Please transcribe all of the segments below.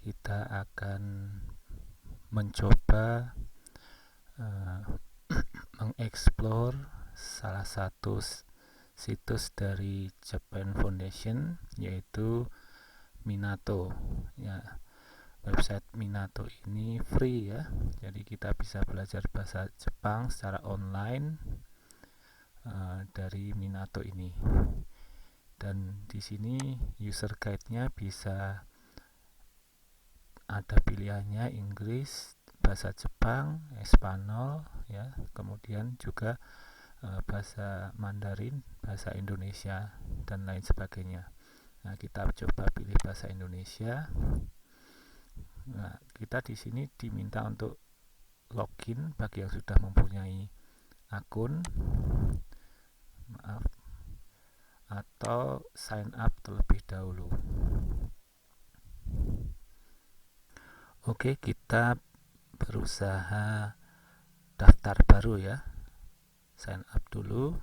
kita akan mencoba mengeksplor salah satu situs dari Japan Foundation, yaitu Minato ya. Website Minato ini free ya, jadi kita bisa belajar bahasa Jepang secara online dari Minato ini. Dan di sini user guide-nya bisa ada pilihannya Inggris, bahasa Jepang, Espanol ya, kemudian juga bahasa Mandarin, bahasa Indonesia dan lain sebagainya. Nah, kita coba pilih bahasa Indonesia. Nah, kita di sini diminta untuk login bagi yang sudah mempunyai akun, atau sign up terlebih dahulu. Oke, kita berusaha daftar baru ya. Sign up dulu.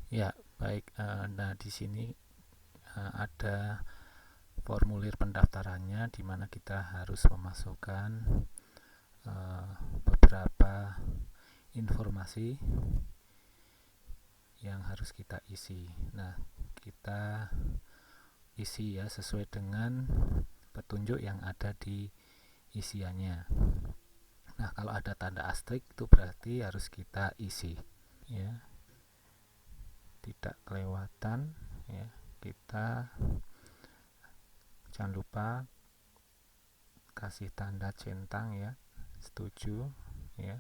Ya, baik. Nah, di sini ada formulir pendaftarannya di mana kita harus memasukkan beberapa informasi yang harus kita isi. Nah, kita isi ya sesuai dengan petunjuk yang ada di isiannya. Nah, kalau ada tanda asterisk itu berarti harus kita isi ya. Tidak kelewatan ya. Kita jangan lupa kasih tanda centang ya, setuju ya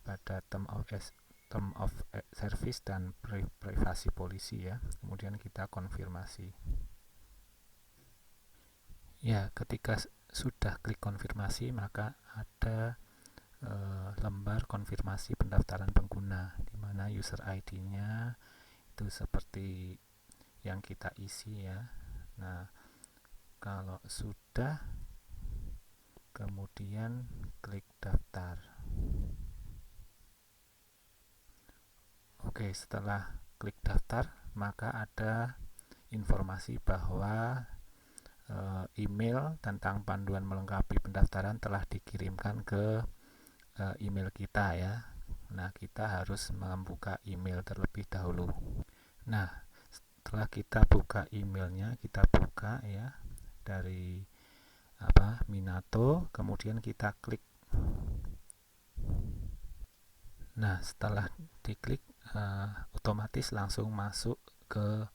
pada term of service dan privasi polisi ya. Kemudian kita konfirmasi. Ya, ketika sudah klik konfirmasi maka ada lembar konfirmasi pendaftaran pengguna di mana user ID-nya itu seperti yang kita isi ya. Nah, kalau sudah, kemudian klik daftar. Oke, setelah klik daftar maka ada informasi bahwa email tentang panduan melengkapi pendaftaran telah dikirimkan ke email kita ya. Nah, kita harus membuka email terlebih dahulu. Nah, setelah kita buka emailnya, kita buka ya dari Minato, kemudian kita klik. Nah, setelah diklik otomatis langsung masuk ke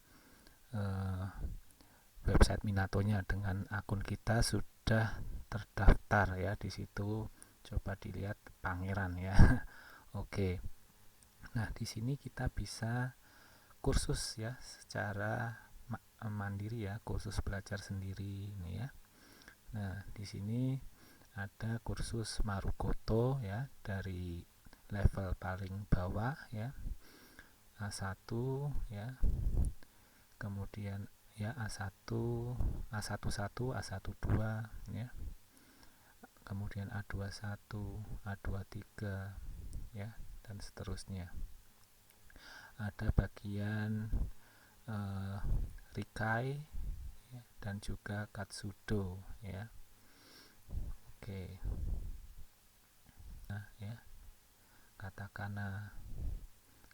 website Minatonya dengan akun kita sudah terdaftar ya. Di situ coba dilihat Pangeran ya. Oke. Nah, di sini kita bisa kursus ya secara mandiri ya, kursus belajar sendiri ini ya. Nah, di sini ada kursus Marukoto ya dari level paling bawah ya, A1 ya. Kemudian ya A1, A11, A12 ya. Kemudian A21, A23 ya, dan seterusnya. Ada bagian Rikai ya, dan juga Katsudo ya. Oke. Nah, ya. Katakana,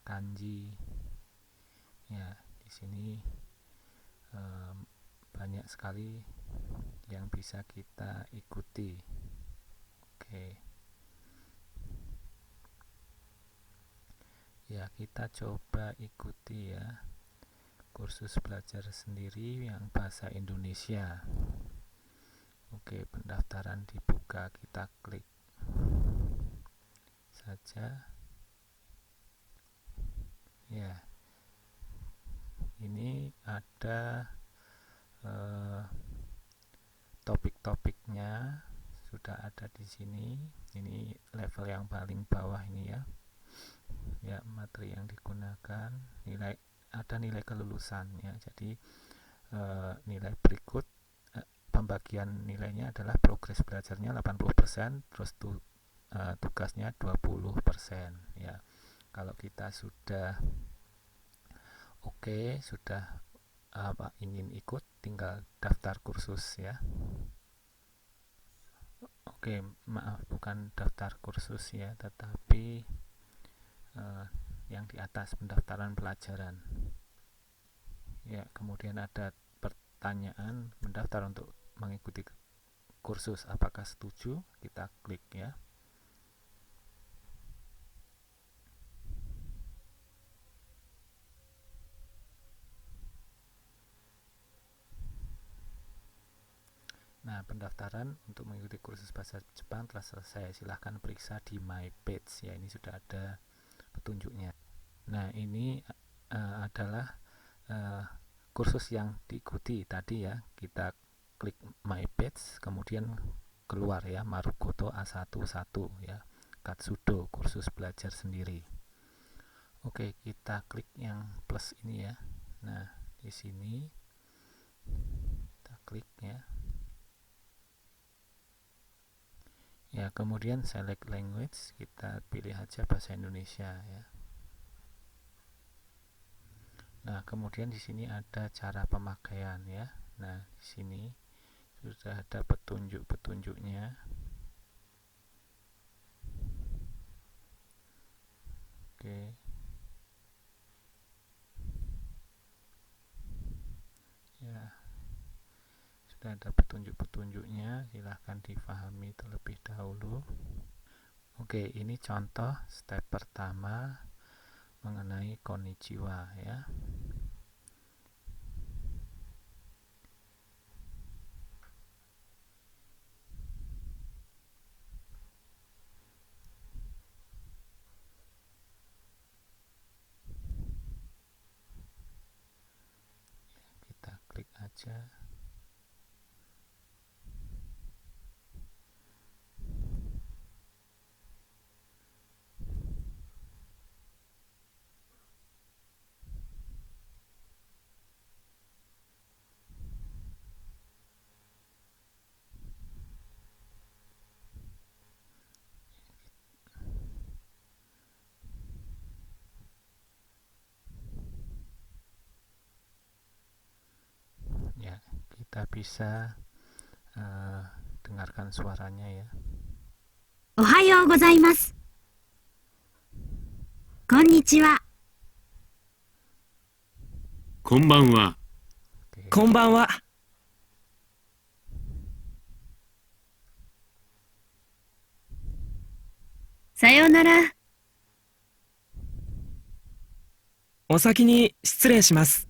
kanji. Ya, di sini banyak sekali yang bisa kita ikuti. Oke. Ya, kita coba ikuti ya kursus belajar sendiri yang bahasa Indonesia. Oke, pendaftaran dibuka, kita klik saja. Ya, ini ada topik-topiknya sudah ada di sini. Ini level yang paling bawah ini ya. Ya, materi yang digunakan, ada nilai kelulusan ya. Jadi nilai berikut pembagian nilainya adalah progres belajarnya 80%, terus tugasnya 20% ya. Kalau kita sudah oke, sudah ingin ikut, tinggal daftar kursus ya. Oke, maaf, bukan daftar kursus ya, tetapi yang di atas pendaftaran pelajaran. Ya, kemudian ada pertanyaan mendaftar untuk mengikuti kursus, apakah setuju? Kita klik ya. Nah, pendaftaran untuk mengikuti kursus bahasa Jepang telah selesai. Silahkan periksa di My Page ya. Ini sudah ada petunjuknya. Nah, ini adalah kursus yang diikuti tadi ya. Kita klik My Page, kemudian keluar ya, Marukoto A11 ya, Katsudo, kursus belajar sendiri. Oke, kita klik yang plus ini ya. Nah, di sini kita klik ya. Ya, kemudian select language, kita pilih aja bahasa Indonesia ya. Nah, kemudian di sini ada cara pemakaian ya. Nah, di sini sudah ada petunjuk-petunjuknya. Oke. Ya. Sudah ada petunjuk-petunjuknya, silahkan difahami terlebih dahulu. Oke, ini contoh step pertama mengenai konnichiwa ya. Kita klik aja. Ya, kita bisa dengarkan suaranya ya. Ohayou gozaimasu. Konnichiwa. こんばんは。 Oke. こんばんは。さようなら。お先に失礼します。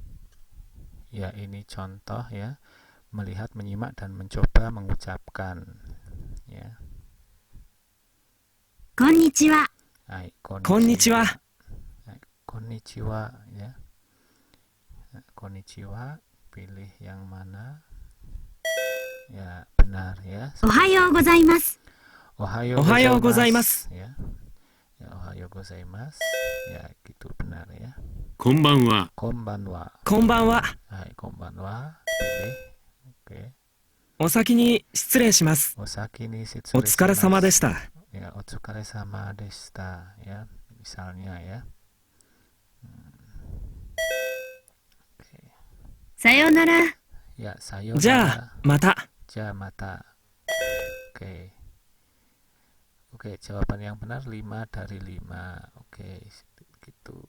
Ya, ini contoh ya, melihat, menyimak, dan mencoba mengucapkan ya. こんにちは。 Hai, こんにちは。 Hai, konnichiwa ya. Nah, konnichiwa, pilih yang mana? Ya, benar ya. おはようございます。 Ohayo おはようございます。 ya. Ya, ohayo gozaimasu. Ya, gitu benar ya. こんばんは。 Konbanwa. こんばんは。 Hai, konbanwa. Pilih. Oke. お先に失礼します。 Osaki ni お疲れ様でした。 Ya, otsukaresama deshita ya. Misalnya ya. Oke. さようなら。 Ya, sayonara. じゃあ、また。 Ja mata. Oke. Oke, jawaban yang benar 5 dari 5. Oke, gitu.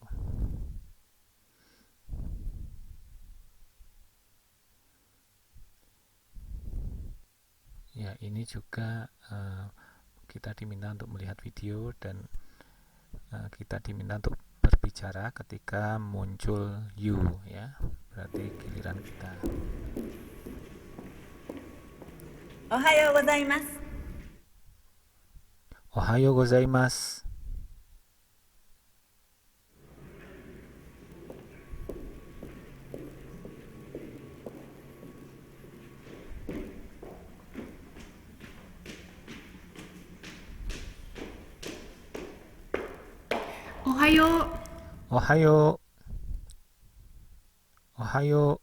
Ya, ini juga kita diminta untuk melihat video dan kita diminta untuk berbicara ketika muncul you ya. Berarti giliran kita. おはようございます。 Ohayo gozaimasu. Ohayo. Ohayo.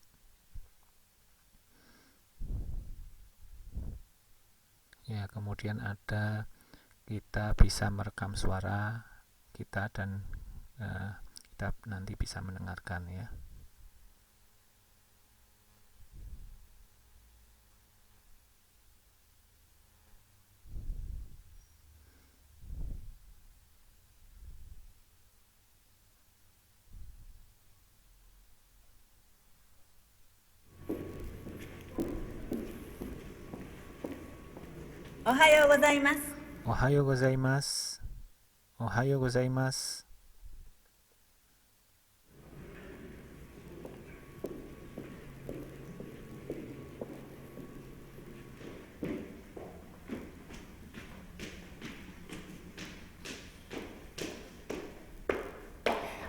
Ya, kemudian ada kita bisa merekam suara kita dan kita nanti bisa mendengarkan ya. Ohayo gozaimasu. Ohayo gozaimasu. Ohayo gozaimasu.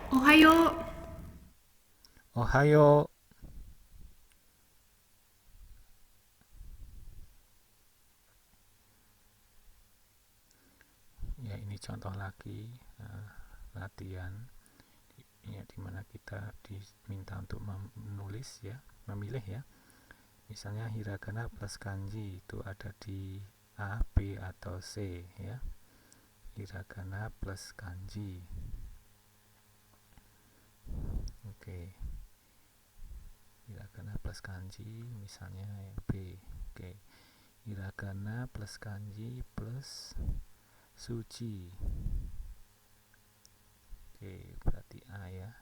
Ohayo. Ohayo. Ya, ini contoh lagi latihan ya, dimana kita diminta untuk menulis ya, memilih ya. Misalnya hiragana plus kanji itu ada di A, B atau C ya. Hiragana plus kanji. Oke. Hiragana plus kanji misalnya ya, B. Oke. Hiragana plus kanji plus suci. Oke, berarti A ya.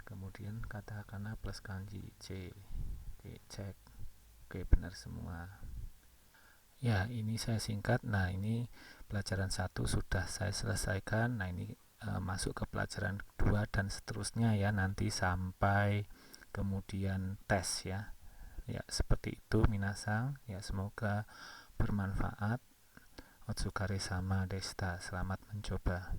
Kemudian katakana plus kanji C. Oke, cek. Oke, benar semua. Ya, ini saya singkat. Nah, ini pelajaran 1 sudah saya selesaikan. Nah, ini masuk ke pelajaran 2 dan seterusnya ya, nanti sampai kemudian tes ya. Ya, seperti itu minasang. Ya, semoga bermanfaat. Otsukare sama deshita. Selamat mencoba.